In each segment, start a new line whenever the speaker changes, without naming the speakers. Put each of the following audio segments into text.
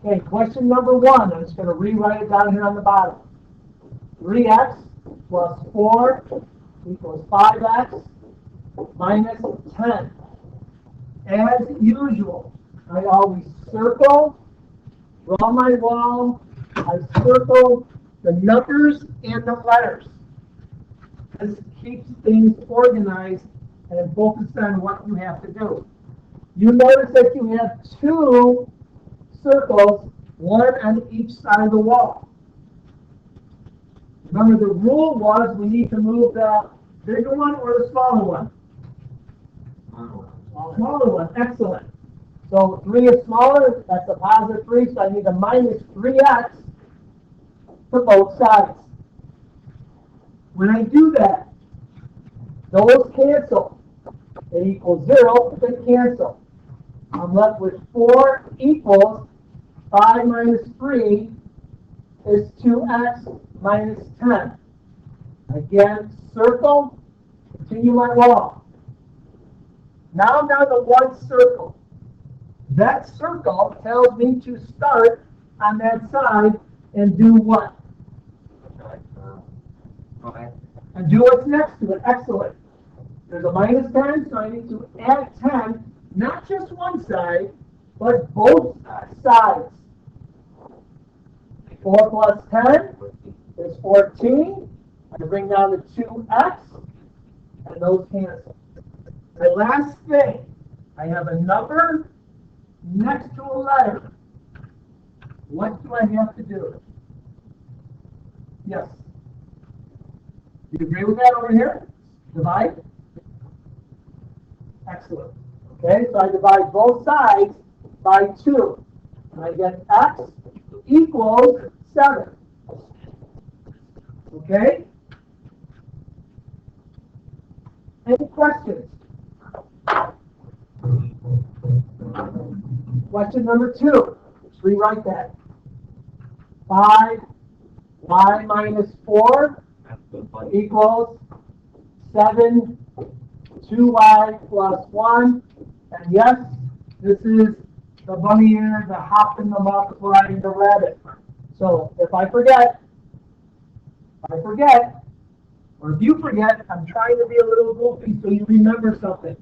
Okay, question number 1. I'm just going to rewrite it down here on the bottom. 3x plus 4 equals 5x minus 10. As usual, I always circle, draw my wall, I circle the numbers and the letters. This keeps things organized and focused on what you have to do. You notice that you have 2 circles, one on each side of the wall. Remember, the rule was we need to move the bigger one or the smaller one? Smaller one, excellent. So 3 is smaller, that's a positive 3, so I need a minus 3x for both sides. When I do that, those cancel. They equal 0, they cancel. I'm left with 4 equals 5 minus 3 is 2x minus 10. Again, circle, continue my wall. Now I'm down to 1 circle. That circle tells me to start on that side and do what?
Okay.
And do what's next to it. Excellent. There's a minus 10, so I need to add 10, not just one side, but both sides. 4 plus 10 is 14. I bring down the 2x, and those cancel. The last thing, I have a number next to a letter. What do I have to do? Yes. You agree with that over here? Divide? Excellent. Okay, so I divide both sides by 2. And I get x equals 7. Okay? Any questions? Question number 2. Let's rewrite that. 5y minus 4 equals 7, 2y plus 1. And yes, this is the bunny ear, the hop and the multiplying the rabbit. So if I forget, or if you forget, I'm trying to be a little goofy so you remember something.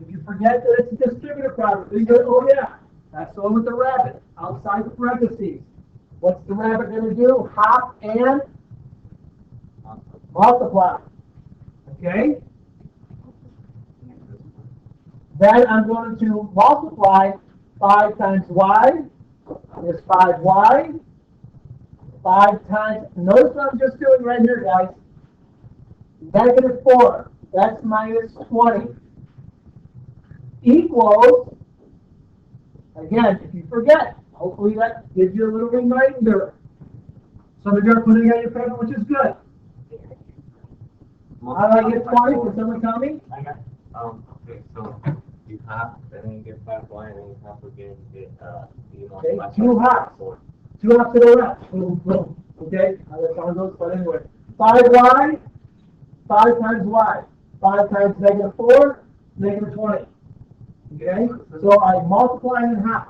If you forget that it's a distributive product, you go, oh yeah, that's the one with the rabbit, outside the parentheses. What's the rabbit going to do? Hop and multiply. Okay? Then I'm going to multiply 5 times y is 5y. 5 times, notice what I'm just doing right here, guys. Negative 4, that's minus 20. Equals, again, if you forget, hopefully that gives you a little reminder. Some of you are putting it on your paper, which is good. How do I get 20? Can someone tell me?
I got, okay, so you half, and then you get 5y, and then you half again, you get, you
Okay,
multiply
2 halves. 2 halves to the left. Boom, boom. Okay, how that sounds those, but anyway. 5y, 5 times y. 5 times negative 4, negative 20. Okay, so I multiply in half.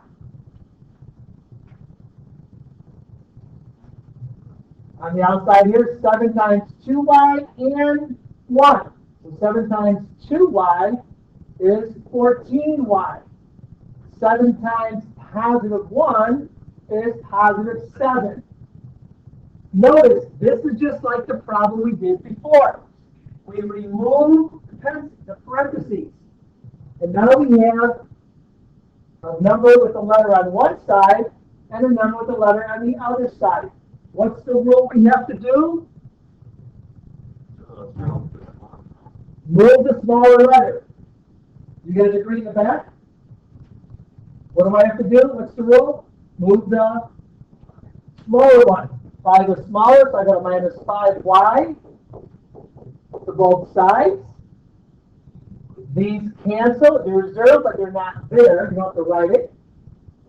On the outside here, 7 times 2y and 1. So 7 times 2y is 14y. 7 times positive 1 is positive 7. Notice, this is just like the problem we did before. We remove the parentheses. And now we have a number with a letter on one side and a number with a letter on the other side. What's the rule we have to do? Move the smaller letter. You guys agree in the back? What do I have to do? What's the rule? Move the smaller one. 5 is smaller, so I got a minus 5y for both sides. These cancel, they're 0, but they're not there. You don't have to write it.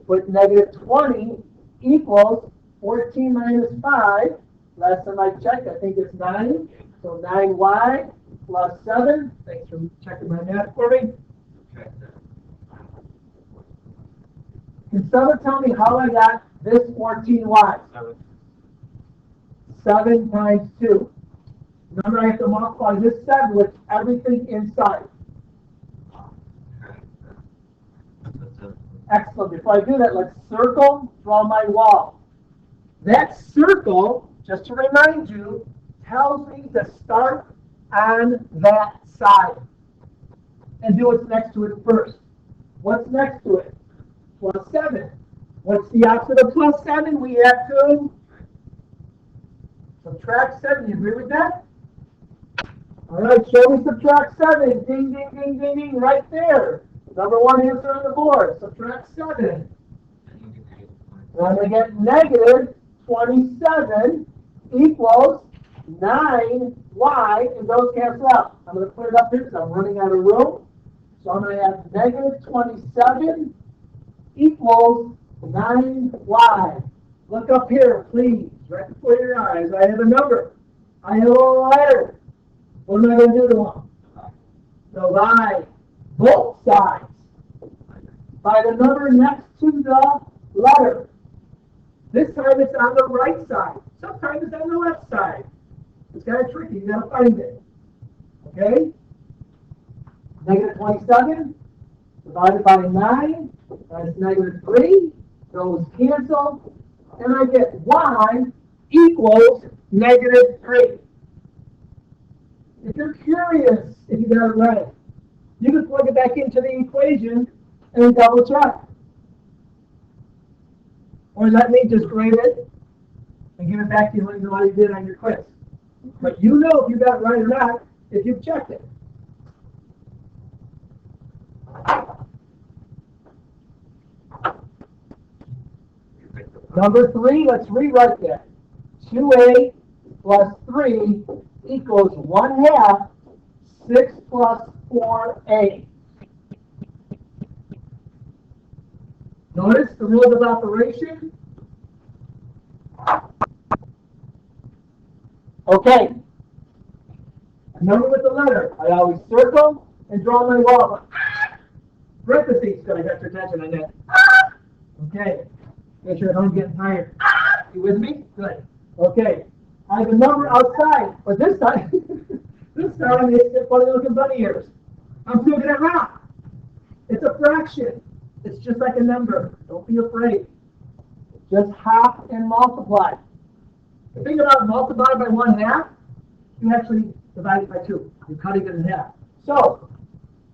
Put negative 20 equals 14 minus 5. Last time I checked, I think it's 9. So 9y plus 7. Thanks for checking my math for me. Can someone tell me how I got this 14y? 7 times 2. Remember, I have to multiply this 7 with everything inside. Excellent. Before I do that, let's circle, draw my wall. That circle, just to remind you, tells me to start on that side and do what's next to it first. What's next to it? Plus 7. What's the opposite of plus 7? We have to subtract 7. You agree with that? All right, show me subtract 7. Ding, ding, ding, ding, ding, right there. Number 1 answer on the board. Subtract 7. And I'm going to get negative 27 equals 9y, and those cancel out. I'm going to put it up here because I'm running out of room. So I'm going to have negative 27 equals 9y. Look up here, please, right before your eyes. I have a number. I have a letter. What am I going to do to them? Divide both sides by the number next to the letter. This time it's on the right side. Sometimes it's on the left side. It's kind of tricky. You got to find it. Okay? Negative 27 divided by 9. That's negative 3. Those cancel. And I get y equals negative 3. If you're curious if you got it right, you can plug it back into the equation and double check. Or let me just grade it and give it back to you when you know how you did on your quiz. But you know if you got it right or not if you've checked it. Number 3, let's rewrite that. 2a plus 3 equals 1/2 6 plus 4a. Notice the rules of operation. Okay. Remember with the letter, I always circle and draw my wall. Parentheses, so I got your attention on that. Okay. Make sure I don't get tired. You with me? Good. Okay. I have a number outside, but this time, it's funny looking bunny ears. I'm still getting it wrong. It's a fraction. It's just like a number. Don't be afraid. Just half and multiply. The thing about multiplying by 1/2, you actually divide it by 2. You're cutting it in half. So,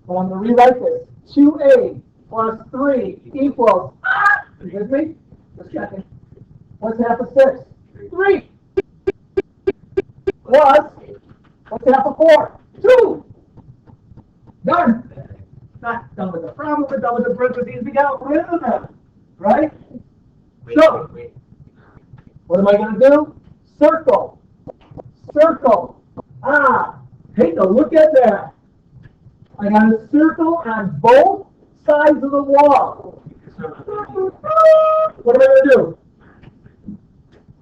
well, I'm going to rewrite this. 2a plus 3 equals, you with me? Just checking. What's half of 6? 3. Plus, what's half of 4? 2. Done. Not done with the problem, but done with the parentheses. We got rid of them. Right? So, what am I going to do? Circle. Circle. Take a look at that. I got a circle on both sides of the wall. What am I going to do?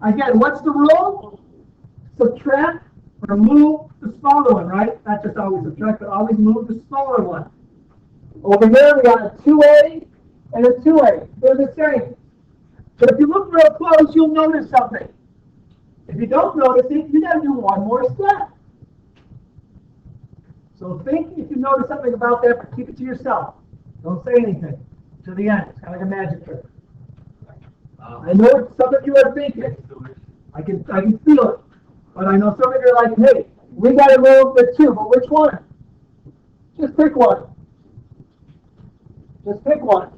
Again, what's the rule? Subtract or move the smaller one, right? Not just always subtract, but always move the smaller one. Over there, we got a 2a and a 2a. They're the same. But if you look real close, you'll notice something. If you don't notice it, you got to do one more step. So think if you notice something about that, but keep it to yourself. Don't say anything to the end. It's kind of like a magic trick. I know what some of you are thinking. I can feel it. But I know some of you are like, hey, we got to roll with 2, but which one? Just pick one. Just pick one.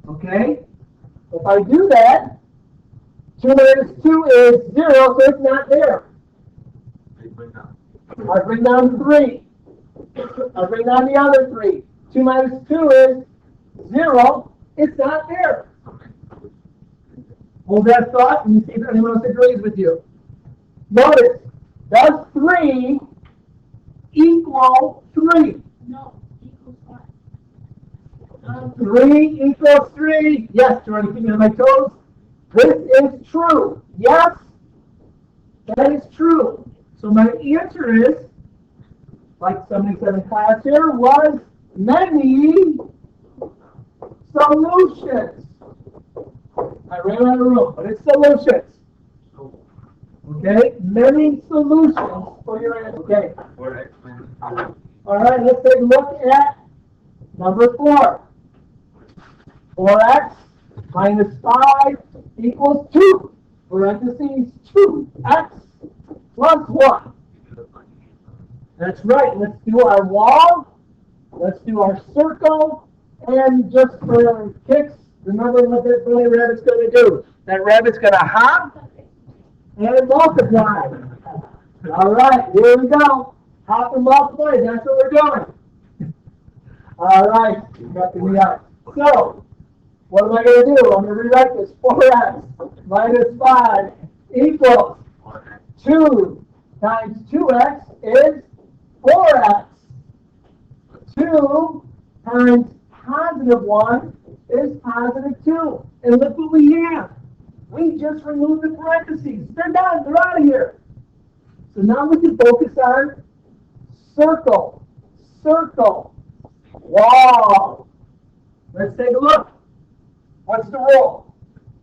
Okay? If I do that, 2 minus 2 is 0, so it's not there. I bring down 3. I bring down the other 3. 2 minus 2 is 0. It's not there. Hold that thought and see if anyone else agrees with you. Notice, does 3 equal 3?
No, equals 5.
3 equals 3. Yes, Jordan, keep me on my toes. This is true. Yes, that is true. So my answer is, like somebody said in class here, was many solutions. I ran out of room, but it's solutions. Okay, many solutions for your answer. Okay.
4x minus 2.
All right, let's take a look at number 4. 4x minus 5 equals 2. Parentheses 2x plus 1. That's right. Let's do our wall. Let's do our circle. And just for kicks, remember what that bunny rabbit's going to do. That rabbit's going to hop and multiply. All right, here we go. Hop and multiply. That's what we're doing. All right, you're cracking me up. So, what am I going to do? I'm going to rewrite this. 4x minus 5 equals 2 times 2x is 4x. 2 times positive 1 is positive 2. And look what we have. We just removed the parentheses. They're done. They're out of here. So now we can focus on circle, circle, wall. Let's take a look. What's the rule?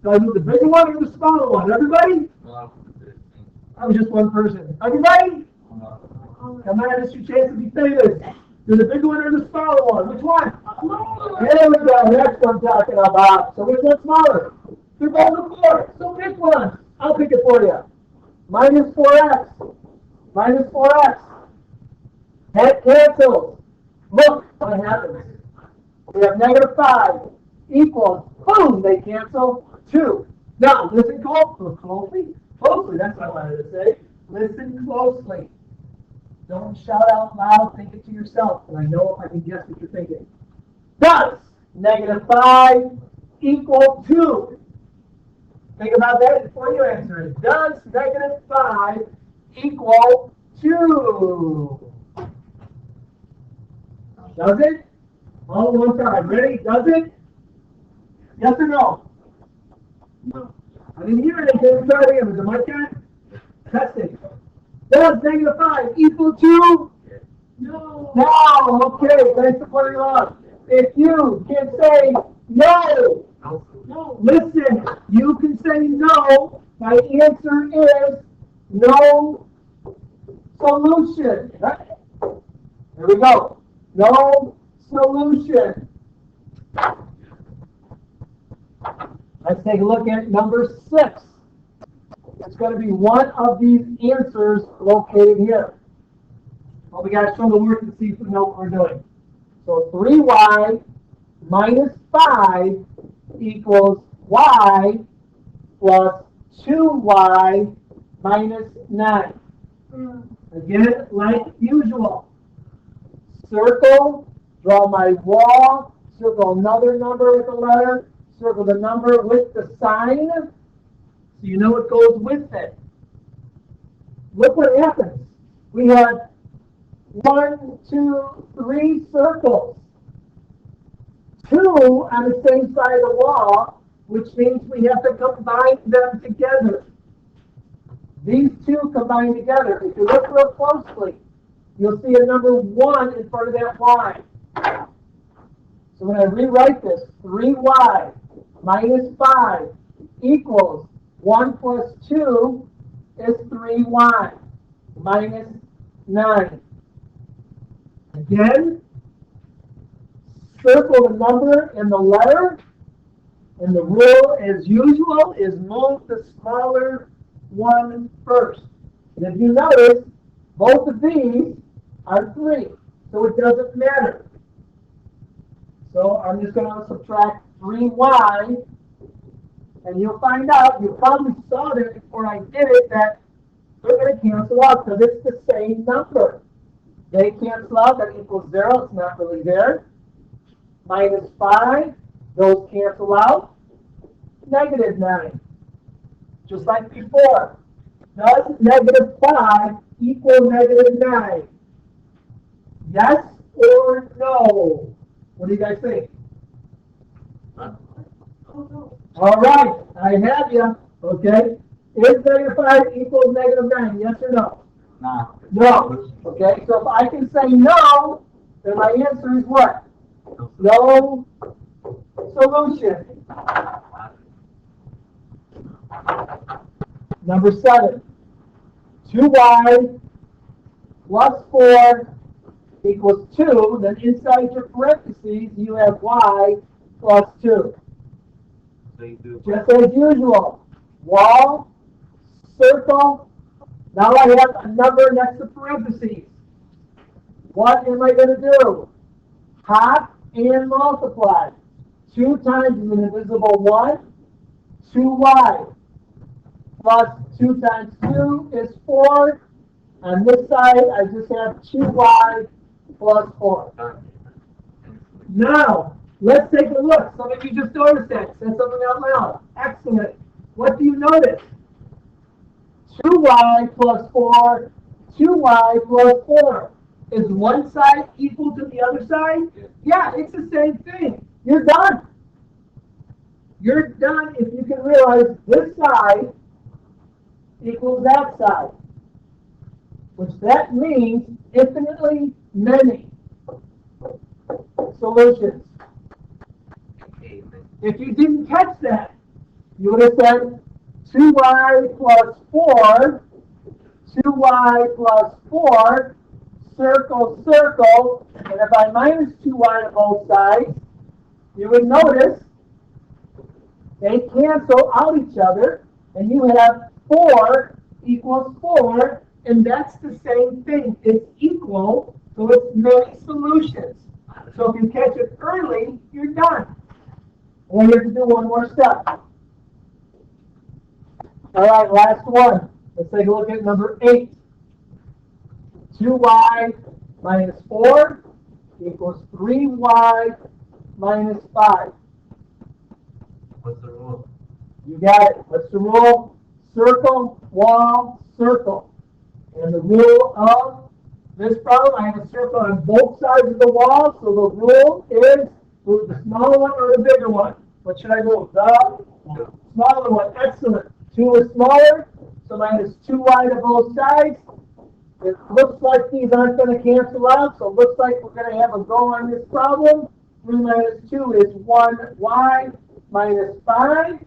Do I do the bigger one or the smaller one? Everybody? I was just one person. Everybody? Come on, this is your chance to be famous. Do the bigger one or the smaller one? Which one? There we go. That's what I'm talking about. So which one's smaller? They're both the 4. So pick one. I'll pick it for you. Minus 4x. Minus 4x. That cancels. Look what happens. We have negative 5 equals, boom, they cancel, 2. Now, listen closely. Closely, that's what I wanted to say. Listen closely. Don't shout out loud, think it to yourself, and I know I can guess what you're thinking. Does negative 5 equal 2? Think about that before you answer it. Does negative 5 equal 2? Does it? All at one time. Ready? Does it? Yes or no? No. I didn't hear anything. Try it again. Was it my cat? Testing. Does negative 5 equal 2? No. No. Okay. Thanks for putting it on. If you can say no. No. Listen. You can say no. My answer is no solution. Right? There we go. No solution. Let's take a look at number 6. It's going to be one of these answers located here. Well, we got to show the work and see if we know what we're doing. So 3y minus 5 equals y plus 2y minus 9. Again, like usual. Circle, draw my wall, circle another number with a letter, circle the number with the sign, so you know what goes with it. Look what happens. We have 1, 2, 3 circles. 2 on the same side of the wall, which means we have to combine them together. These 2 combine together. If you look real closely, you'll see a number 1 in front of that y. So when I rewrite this, 3y minus 5 equals 1 plus 2 is 3y minus 9. Again, circle the number and the letter, and the rule, as usual, is move the smaller one first. And if you notice, both of these are 3, so it doesn't matter. So I'm just going to subtract 3y, and you'll find out, you probably saw this before I did it, that they're going to cancel out because it's the same number. They cancel out, that equals 0, it's not really there. Minus 5, those cancel out. Negative 9, just like before. Does negative 5 equal negative 9? Yes or no? What do you guys think? All right, I have you. Okay. Is negative 5 equals negative 9? Yes or no?
No.
No. Okay, so if I can say no, then my answer is what? No solution. Number 7. 2y plus 4 equals 2. Then inside your parentheses, you have y plus 2.
So you do.
Just as usual. Wall, circle. Now I have a number next to parentheses. What am I going to do? Half and multiply. 2 times an invisible 1, 2y. Plus 2 times 2 is 4. On this side, I just have 2y plus 4. Now, let's take a look. Some of you just noticed that. Said something out loud. Excellent. What do you notice? 2y plus 4, 2y plus 4. Is one side equal to the other side? Yeah, it's the same thing. You're done. You're done if you can realize this side equals that side. Which that means infinitely many solutions. If you didn't catch that, you would have said 2y plus 4, 2y plus 4, circle, circle, and if I minus 2y to both sides, you would notice they cancel out each other, and you have 4 equals 4, and that's the same thing. It's equal, so it's many solutions. So if you catch it early, you're done. And you have to do one more step. All right, last one. Let's take a look at number 8. 2y minus 4 equals 3y minus 5.
What's the rule?
You got it. What's the rule? Circle, wall, circle. And the rule of this problem, I have a circle on both sides of the wall, so the rule is move the smaller one or the bigger one. What should I move? The smaller one. Excellent. 2 is smaller, so minus 2y to both sides. It looks like these aren't going to cancel out, so it looks like we're going to have a go on this problem. 3 minus 2 is 1y minus 5.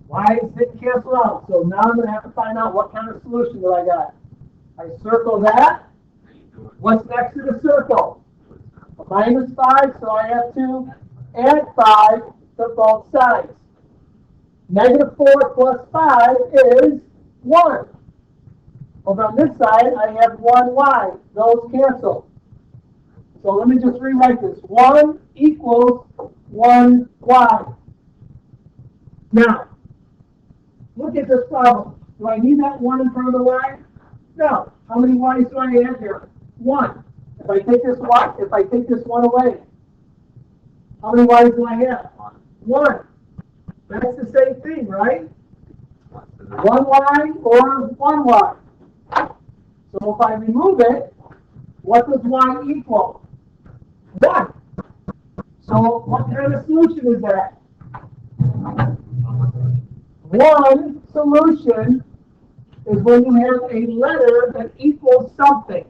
Y's didn't cancel out, so now I'm going to have to find out what kind of solution that I got. I circle that. What's next to the circle? Minus 5, so I have to add 5 to both sides. Negative 4 plus 5 is 1. Over on this side, I have 1y. Those cancel. So let me just rewrite this. 1 equals 1y. Now, look at this problem. Do I need that 1 in front of the y? No. How many y's do I have here? 1. If I take this one away, how many y's do I have? 1. That's the same thing, right? 1y or 1y. So if I remove it, what does y equal? 1. So what kind of solution is that? One solution is when you have a letter that equals something.